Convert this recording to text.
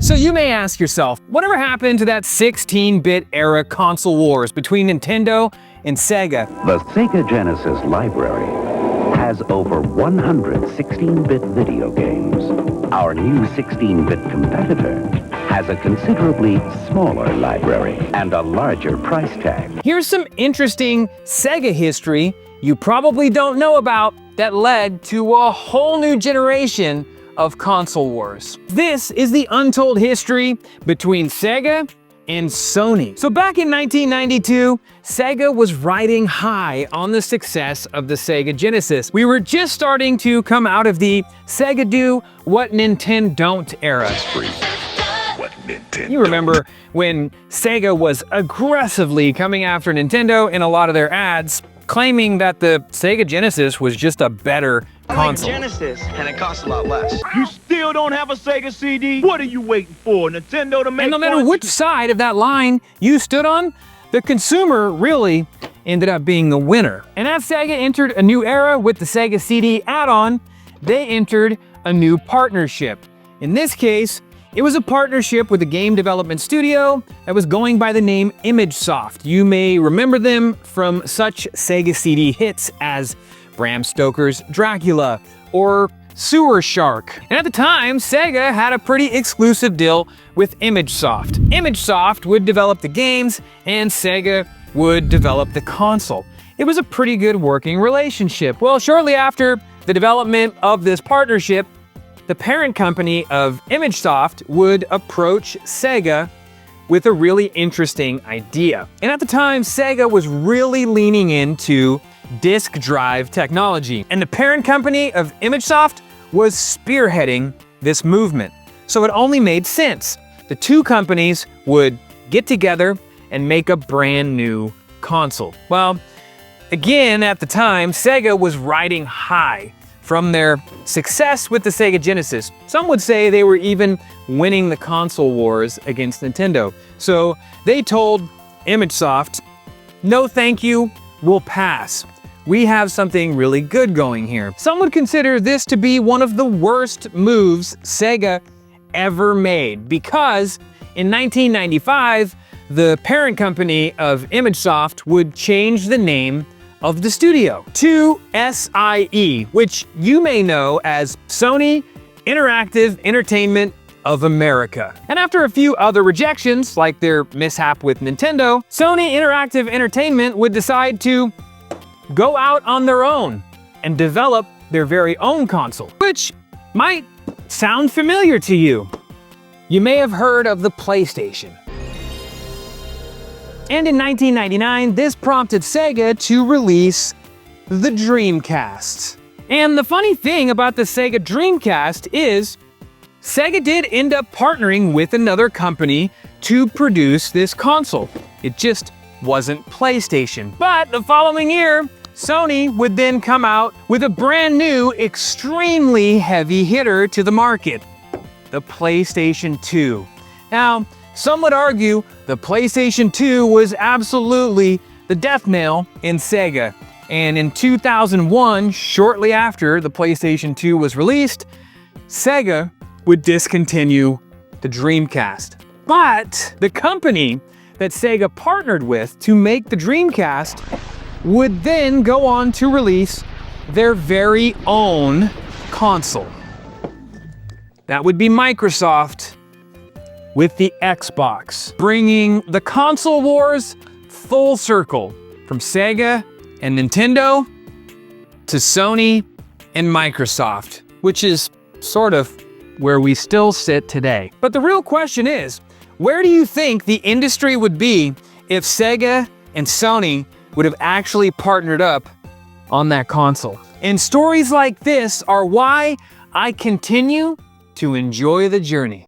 So you may ask yourself, whatever happened to that 16-bit era console wars between Nintendo and Sega? The Sega Genesis library has over 100 16-bit video games. Our new 16-bit competitor has a considerably smaller library and a larger price tag. Here's some interesting Sega history you probably don't know about that led to a whole new generation of console wars. This is the untold history between Sega and Sony. So back in 1992, Sega was riding high on the success of the Sega Genesis. We were just starting to come out of the Sega do what Nintendo don't era. You remember when Sega was aggressively coming after Nintendo in a lot of their ads, claiming that the Sega Genesis was just a better console. I like Genesis, and it costs a lot less. You still don't have a Sega CD? What are you waiting for? Nintendo to make And no matter which side of that line you stood on, the consumer really ended up being the winner. And as Sega entered a new era with the Sega CD add-on, they entered a new partnership. In this case, it was a partnership with a game development studio that was going by the name ImageSoft. You may remember them from such Sega CD hits as Bram Stoker's Dracula or Sewer Shark. And at the time, Sega had a pretty exclusive deal with ImageSoft. ImageSoft would develop the games and Sega would develop the console. It was a pretty good working relationship. Well, shortly after the development of this partnership, the parent company of ImageSoft would approach Sega with a really interesting idea. And at the time, Sega was really leaning into disk drive technology. And the parent company of ImageSoft was spearheading this movement. So it only made sense. The two companies would get together and make a brand new console. Well, again, at the time, Sega was riding high from their success with the Sega Genesis. Some would say they were even winning the console wars against Nintendo. So they told ImageSoft, no thank you, we'll pass. We have something really good going here. Some would consider this to be one of the worst moves Sega ever made because in 1995, the parent company of ImageSoft would change the name of the studio to SIE, which you may know as Sony Interactive Entertainment of America. And after a few other rejections, like their mishap with Nintendo, Sony Interactive Entertainment would decide to go out on their own and develop their very own console, which might sound familiar to you. You may have heard of the PlayStation. And in 1999, this prompted Sega to release the Dreamcast. And the funny thing about the Sega Dreamcast is, Sega did end up partnering with another company to produce this console. It just wasn't PlayStation. But the following year, Sony would then come out with a brand new, extremely heavy hitter to the market, the PlayStation 2. Now, some would argue the PlayStation 2 was absolutely the death knell in Sega. And in 2001, shortly after the PlayStation 2 was released, Sega would discontinue the Dreamcast. But the company that Sega partnered with to make the Dreamcast would then go on to release their very own console. That would be Microsoft with the Xbox, bringing the console wars full circle from Sega and Nintendo to Sony and Microsoft, which is sort of where we still sit today. But the real question is, where do you think the industry would be if Sega and Sony would have actually partnered up on that console? And stories like this are why I continue to enjoy the journey.